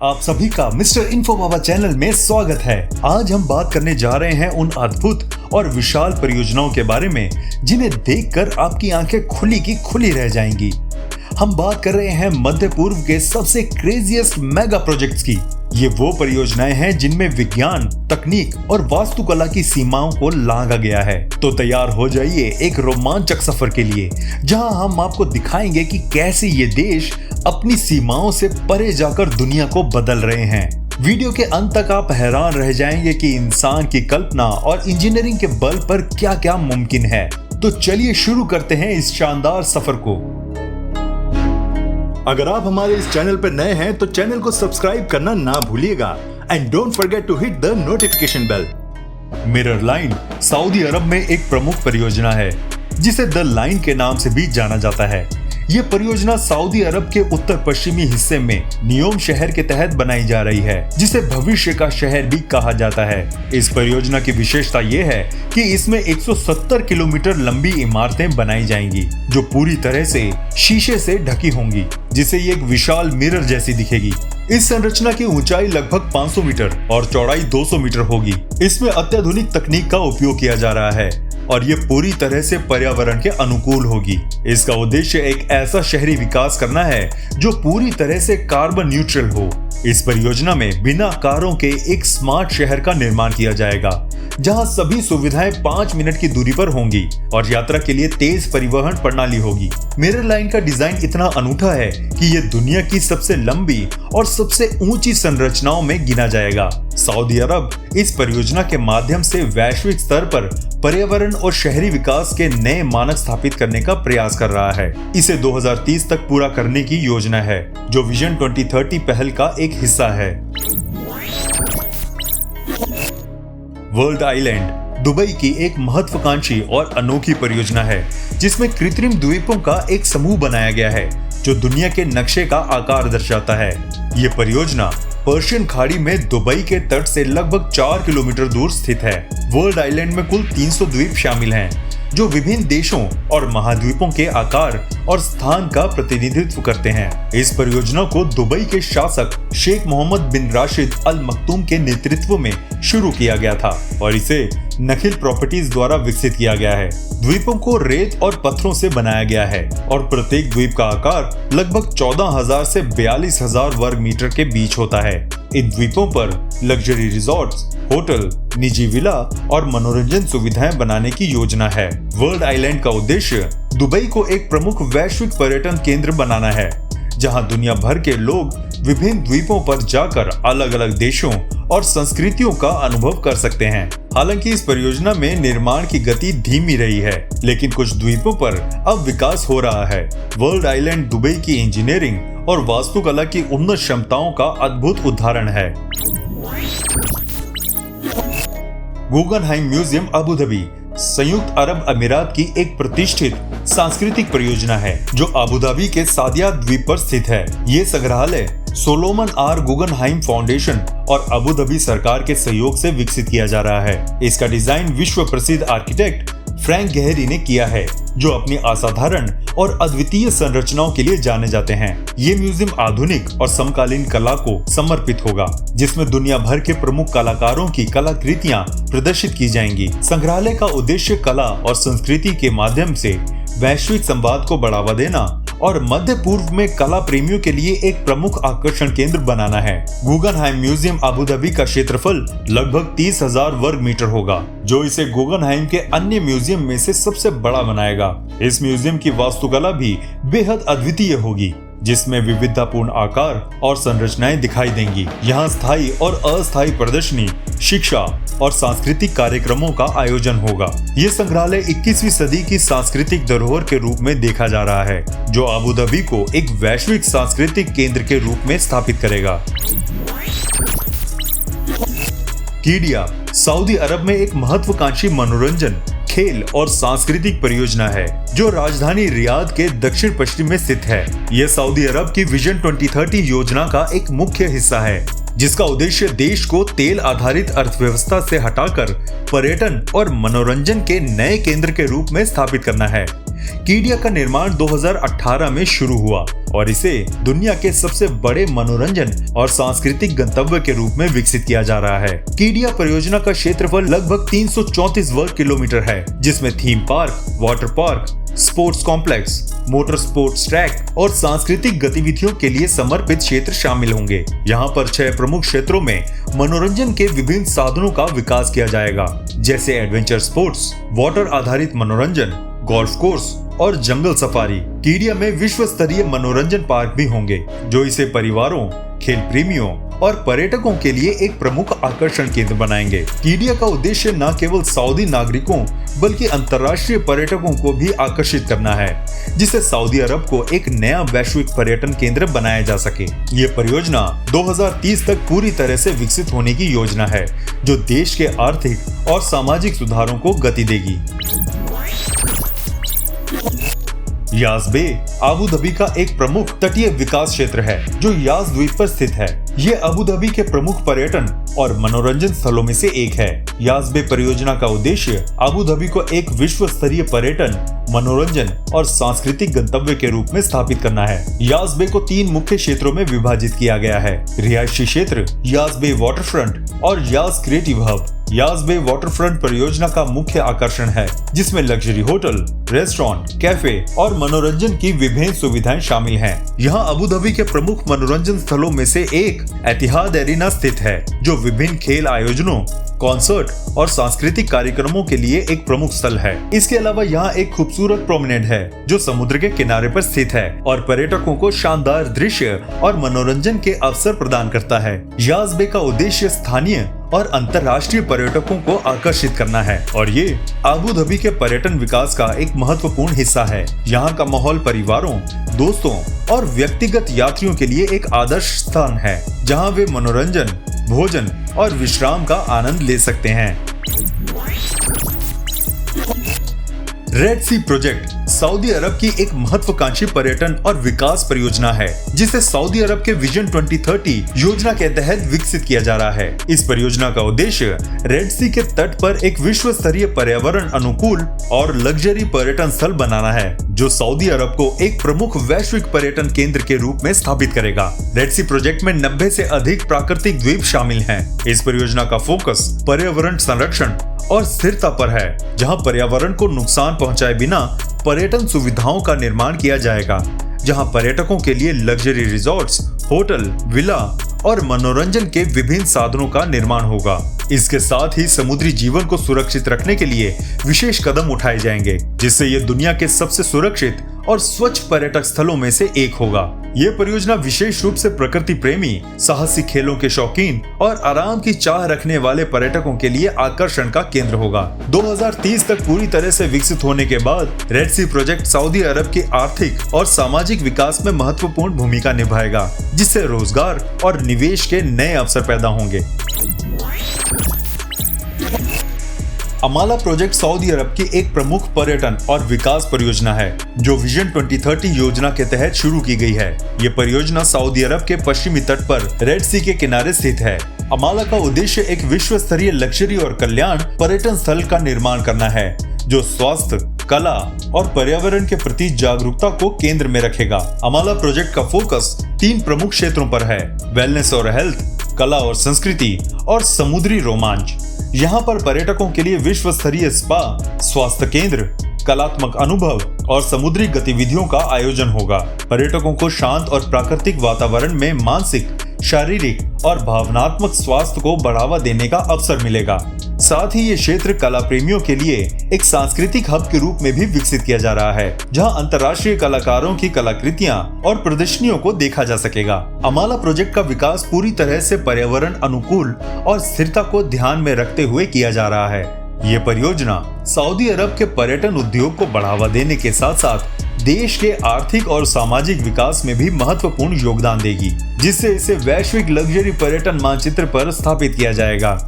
आप सभी का मिस्टर इन्फो बाबा चैनल में स्वागत है। आज हम बात करने जा रहे हैं उन अद्भुत और विशाल परियोजनाओं के बारे में जिन्हें देखकर आपकी आंखें खुली की खुली रह जाएंगी। हम बात कर रहे हैं मध्य पूर्व के सबसे क्रेजीएस्ट मेगा प्रोजेक्ट्स की। ये वो परियोजनाएं हैं जिनमें विज्ञान, तकनीक और वास्तुकला की सीमाओं को लांघा गया है। तो तैयार हो जाइए एक रोमांचक सफर के लिए, जहां हम आपको दिखाएंगे कि कैसे ये देश अपनी सीमाओं से परे जाकर दुनिया को बदल रहे हैं। वीडियो के अंत तक आप हैरान रह जाएंगे कि इंसान की कल्पना और इंजीनियरिंग के बल पर क्या क्या मुमकिन है। तो चलिए शुरू करते हैं इस शानदार सफर को। अगर आप हमारे इस चैनल पर नए हैं तो चैनल को सब्सक्राइब करना ना भूलिएगा and don't forget to hit the notification bell. Mirror line Saudi Arab में एक प्रमुख परियोजना है जिसे द लाइन के नाम से भी जाना जाता है। ये परियोजना सऊदी अरब के उत्तर पश्चिमी हिस्से में नियोम शहर के तहत बनाई जा रही है, जिसे भविष्य का शहर भी कहा जाता है। इस परियोजना की विशेषता ये है कि इसमें 170 किलोमीटर लंबी इमारतें बनाई जाएंगी जो पूरी तरह से शीशे से ढकी होंगी, जिससे ये एक विशाल मिरर जैसी दिखेगी। इस संरचना की ऊंचाई लगभग 500 मीटर और चौड़ाई 200 मीटर होगी। इसमें अत्याधुनिक तकनीक का उपयोग किया जा रहा है और ये पूरी तरह से पर्यावरण के अनुकूल होगी। इसका उद्देश्य एक ऐसा शहरी विकास करना है जो पूरी तरह से कार्बन न्यूट्रल हो। इस परियोजना में बिना कारों के एक स्मार्ट शहर का निर्माण किया जाएगा, जहां सभी सुविधाएं 5 मिनट की दूरी पर होंगी और यात्रा के लिए तेज परिवहन प्रणाली होगी। मिरर लाइन का डिजाइन इतना अनूठा है कि ये दुनिया की सबसे लंबी और सबसे ऊंची संरचनाओं में गिना जाएगा। सऊदी अरब इस परियोजना के माध्यम से वैश्विक स्तर पर पर्यावरण और शहरी विकास के नए मानक स्थापित करने का प्रयास कर रहा है। इसे 2030 तक पूरा करने की योजना है, जो विजन 2030 पहल का एक हिस्सा है। वर्ल्ड आइलैंड दुबई की एक महत्वाकांक्षी और अनोखी परियोजना है, जिसमें कृत्रिम द्वीपों का एक समूह बनाया गया है जो दुनिया के नक्शे का आकार दर्शाता है। ये परियोजना पर्शियन खाड़ी में दुबई के तट से लगभग 4 किलोमीटर दूर स्थित है। वर्ल्ड आइलैंड में कुल 300 द्वीप शामिल हैं, जो विभिन्न देशों और महाद्वीपों के आकार और स्थान का प्रतिनिधित्व करते हैं। इस परियोजना को दुबई के शासक शेख मोहम्मद बिन राशिद अल मक्तूम के नेतृत्व में शुरू किया गया था और इसे नखिल प्रॉपर्टीज द्वारा विकसित किया गया है। द्वीपों को रेत और पत्थरों से बनाया गया है और प्रत्येक द्वीप का आकार लगभग 14,000 से 42,000 वर्ग मीटर के बीच होता है। इन द्वीपों पर लग्जरी रिजॉर्ट्स, होटल, निजी विला और मनोरंजन सुविधाएं बनाने की योजना है। वर्ल्ड आइलैंड का उद्देश्य दुबई को एक प्रमुख वैश्विक पर्यटन केंद्र बनाना है, जहां दुनिया भर के लोग विभिन्न द्वीपों पर जाकर अलग अलग देशों और संस्कृतियों का अनुभव कर सकते हैं। हालांकि इस परियोजना में निर्माण की गति धीमी रही है, लेकिन कुछ द्वीपों पर अब विकास हो रहा है। वर्ल्ड आइलैंड दुबई की इंजीनियरिंग और वास्तुकला की उन्नत क्षमताओं का अद्भुत उदाहरण है। गुगनहाइम म्यूजियम अबू धाबी संयुक्त अरब अमीरात की एक प्रतिष्ठित सांस्कृतिक परियोजना है जो अबू धाबी के सादिया द्वीप पर स्थित है। ये संग्रहालय सोलोमन आर गुगनहाइम फाउंडेशन और अबू धाबी सरकार के सहयोग से विकसित किया जा रहा है। इसका डिजाइन विश्व प्रसिद्ध आर्किटेक्ट फ्रैंक गेहरी ने किया है, जो अपनी असाधारण और अद्वितीय संरचनाओं के लिए जाने जाते हैं। ये म्यूजियम आधुनिक और समकालीन कला को समर्पित होगा, जिसमें दुनिया भर के प्रमुख कलाकारों की कलाकृतियां प्रदर्शित की जाएंगी। संग्रहालय का उद्देश्य कला और संस्कृति के माध्यम से वैश्विक संवाद को बढ़ावा देना और मध्य पूर्व में कला प्रेमियों के लिए एक प्रमुख आकर्षण केंद्र बनाना है। गुगनहाइम म्यूजियम अबू धाबी का क्षेत्रफल लगभग 30,000 वर्ग मीटर होगा, जो इसे गुगनहाइम के अन्य म्यूजियम में से सबसे बड़ा बनाएगा। इस म्यूजियम की वास्तुकला भी बेहद अद्वितीय होगी, जिसमें विविधतापूर्ण आकार और संरचनाएं दिखाई देंगी। यहाँ स्थायी और अस्थायी प्रदर्शनी, शिक्षा और सांस्कृतिक कार्यक्रमों का आयोजन होगा। ये संग्रहालय 21वीं सदी की सांस्कृतिक धरोहर के रूप में देखा जा रहा है, जो अबू धाबी को एक वैश्विक सांस्कृतिक केंद्र के रूप में स्थापित करेगा। कीडिया सऊदी अरब में एक महत्वाकांक्षी मनोरंजन, खेल और सांस्कृतिक परियोजना है जो राजधानी रियाद के दक्षिण पश्चिम में स्थित है। यह सऊदी अरब की विजन 2030 योजना का एक मुख्य हिस्सा है, जिसका उद्देश्य देश को तेल आधारित अर्थव्यवस्था से हटाकर पर्यटन और मनोरंजन के नए केंद्र के रूप में स्थापित करना है। कीडिया का निर्माण 2018 में शुरू हुआ और इसे दुनिया के सबसे बड़े मनोरंजन और सांस्कृतिक गंतव्य के रूप में विकसित किया जा रहा है। कीडिया परियोजना का क्षेत्रफल लगभग 334 वर्ग किलोमीटर है, जिसमें theme park, water park, sports complex, motor sports track और सांस्कृतिक गतिविधियों के लिए समर्पित क्षेत्र शामिल होंगे। यहाँ पर 6 प्रमुख क्षेत्रों में मनोरंजन के विभिन्न साधनों का विकास किया जाएगा, जैसे एडवेंचर स्पोर्ट्स, वाटर आधारित मनोरंजन, गोल्फ कोर्स और जंगल सफारी। कीडिया में विश्व स्तरीय मनोरंजन पार्क भी होंगे, जो इसे परिवारों, खेल प्रेमियों और पर्यटकों के लिए एक प्रमुख आकर्षण केंद्र बनाएंगे। कीडिया का उद्देश्य न केवल सऊदी नागरिकों बल्कि अंतर्राष्ट्रीय पर्यटकों को भी आकर्षित करना है, जिससे सऊदी अरब को एक नया वैश्विक पर्यटन केंद्र बनाया जा सके। ये परियोजना 2030 तक पूरी तरह से विकसित होने की योजना है, जो देश के आर्थिक और सामाजिक सुधारों को गति देगी। यास बे अबू धाबी का एक प्रमुख तटीय विकास क्षेत्र है, जो यास द्वीप पर स्थित है। ये अबू धाबी के प्रमुख पर्यटन और मनोरंजन स्थलों में से एक है। यास बे परियोजना का उद्देश्य अबू धाबी को एक विश्व स्तरीय पर्यटन, मनोरंजन और सांस्कृतिक गंतव्य के रूप में स्थापित करना है। यास बे को 3 मुख्य क्षेत्रों में विभाजित किया गया है: रिहायशी क्षेत्र, यास बे वाटरफ्रंट और यास क्रिएटिव हब। यास बे वाटरफ्रंट परियोजना का मुख्य आकर्षण है, जिसमें लग्जरी होटल, रेस्टोरेंट, कैफे और मनोरंजन की विभिन्न सुविधाएं शामिल हैं। यहाँ अबू धाबी के प्रमुख मनोरंजन स्थलों में से एक एतिहाद एरिना स्थित है, जो विभिन्न खेल आयोजनों, कॉन्सर्ट और सांस्कृतिक कार्यक्रमों के लिए एक प्रमुख स्थल है। इसके अलावा यहाँ एक खूबसूरत प्रोमेनेड है, जो समुद्र के किनारे पर स्थित है और पर्यटकों को शानदार दृश्य और मनोरंजन के अवसर प्रदान करता है। यास बे का उद्देश्य स्थानीय और अंतर्राष्ट्रीय पर्यटकों को आकर्षित करना है और ये अबू धाबी के पर्यटन विकास का एक महत्वपूर्ण हिस्सा है। यहाँ का माहौल परिवारों, दोस्तों और व्यक्तिगत यात्रियों के लिए एक आदर्श स्थान है, जहाँ वे मनोरंजन, भोजन और विश्राम का आनंद ले सकते हैं। रेड सी प्रोजेक्ट सऊदी अरब की एक महत्वाकांक्षी पर्यटन और विकास परियोजना है, जिसे सऊदी अरब के विजन 2030 योजना के तहत विकसित किया जा रहा है। इस परियोजना का उद्देश्य रेड सी के तट पर एक विश्व स्तरीय पर्यावरण अनुकूल और लग्जरी पर्यटन स्थल बनाना है, जो सऊदी अरब को एक प्रमुख वैश्विक पर्यटन केंद्र के रूप में स्थापित करेगा। रेड सी प्रोजेक्ट में 90 से अधिक प्राकृतिक द्वीप शामिल हैं। इस परियोजना का फोकस पर्यावरण संरक्षण और स्थिरता पर है, जहां पर्यावरण को नुकसान पहुंचाए बिना पर्यटन सुविधाओं का निर्माण किया जाएगा, जहां पर्यटकों के लिए लग्जरी रिजॉर्ट्स, होटल, विला और मनोरंजन के विभिन्न साधनों का निर्माण होगा। इसके साथ ही समुद्री जीवन को सुरक्षित रखने के लिए विशेष कदम उठाए जाएंगे, जिससे ये दुनिया के सबसे सुरक्षित और स्वच्छ पर्यटक स्थलों में से एक होगा। ये परियोजना विशेष रूप से प्रकृति प्रेमी, साहसी खेलों के शौकीन और आराम की चाह रखने वाले पर्यटकों के लिए आकर्षण का केंद्र होगा। 2030 तक पूरी तरह से विकसित होने के बाद रेड सी प्रोजेक्ट सऊदी अरब के आर्थिक और सामाजिक विकास में महत्वपूर्ण भूमिका निभाएगा, जिससे रोजगार और निवेश के नए अवसर पैदा होंगे। अमाला प्रोजेक्ट सऊदी अरब की एक प्रमुख पर्यटन और विकास परियोजना है, जो विजन 2030 योजना के तहत शुरू की गई है। ये परियोजना सऊदी अरब के पश्चिमी तट पर रेड सी के किनारे स्थित है। अमाला का उद्देश्य एक विश्व स्तरीय लग्जरी और कल्याण पर्यटन स्थल का निर्माण करना है, जो स्वास्थ्य, कला और पर्यावरण के प्रति जागरूकता को केंद्र में रखेगा। अमाला प्रोजेक्ट का फोकस 3 प्रमुख क्षेत्रों पर है: वेलनेस और हेल्थ, कला और संस्कृति और समुद्री रोमांच। यहाँ पर पर्यटकों के लिए विश्व स्तरीय स्पा, स्वास्थ्य केंद्र, कलात्मक अनुभव और समुद्री गतिविधियों का आयोजन होगा। पर्यटकों को शांत और प्राकृतिक वातावरण में मानसिक, शारीरिक और भावनात्मक स्वास्थ्य को बढ़ावा देने का अवसर मिलेगा। साथ ही ये क्षेत्र कला प्रेमियों के लिए एक सांस्कृतिक हब के रूप में भी विकसित किया जा रहा है, जहां अंतर्राष्ट्रीय कलाकारों की कलाकृतियां और प्रदर्शनियों को देखा जा सकेगा। अमाला प्रोजेक्ट का विकास पूरी तरह से पर्यावरण अनुकूल और स्थिरता को ध्यान में रखते हुए किया जा रहा है। ये परियोजना सऊदी अरब के पर्यटन उद्योग को बढ़ावा देने के साथ साथ देश के आर्थिक और सामाजिक विकास में भी महत्वपूर्ण योगदान देगी, जिससे इसे वैश्विक लग्जरी पर्यटन मानचित्र पर स्थापित किया जाएगा।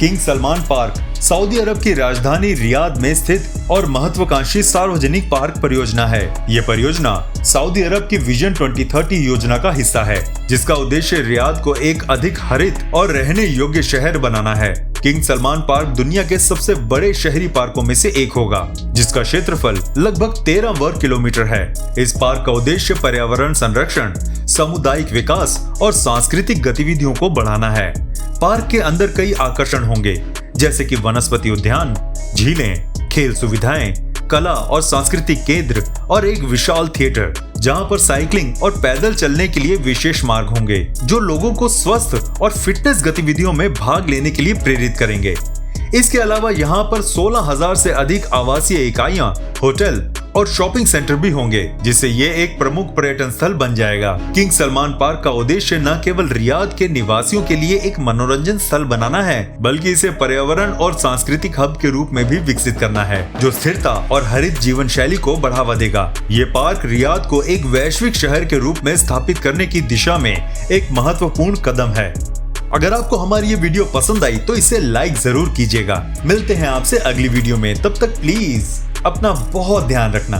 किंग सलमान पार्क सऊदी अरब की राजधानी रियाद में स्थित और महत्वाकांक्षी सार्वजनिक पार्क परियोजना है। ये परियोजना सऊदी अरब की विजन 2030 योजना का हिस्सा है, जिसका उद्देश्य रियाद को एक अधिक हरित और रहने योग्य शहर बनाना है। किंग सलमान पार्क दुनिया के सबसे बड़े शहरी पार्कों में से एक होगा, जिसका क्षेत्रफल लगभग 13 वर्ग किलोमीटर है। इस पार्क का उद्देश्य पर्यावरण संरक्षण, सामुदायिक विकास और सांस्कृतिक गतिविधियों को बढ़ाना है। पार्क के अंदर कई आकर्षण होंगे, जैसे कि वनस्पति उद्यान, झीलें, खेल सुविधाएं, कला और सांस्कृतिक केंद्र और एक विशाल थिएटर, जहां पर साइकिलिंग और पैदल चलने के लिए विशेष मार्ग होंगे, जो लोगों को स्वस्थ और फिटनेस गतिविधियों में भाग लेने के लिए प्रेरित करेंगे। इसके अलावा यहाँ पर 16,000 से अधिक आवासीय इकाइयां, होटल और शॉपिंग सेंटर भी होंगे, जिससे ये एक प्रमुख पर्यटन स्थल बन जाएगा। किंग सलमान पार्क का उद्देश्य न केवल रियाद के निवासियों के लिए एक मनोरंजन स्थल बनाना है, बल्कि इसे पर्यावरण और सांस्कृतिक हब के रूप में भी विकसित करना है, जो स्थिरता और हरित जीवन शैली को बढ़ावा देगा। ये पार्क रियाद को एक वैश्विक शहर के रूप में स्थापित करने की दिशा में एक महत्वपूर्ण कदम है। अगर आपको हमारी ये वीडियो पसंद आई तो इसे लाइक जरूर कीजिएगा। मिलते हैं आपसे अगली वीडियो में, तब तक प्लीज अपना बहुत ध्यान रखना।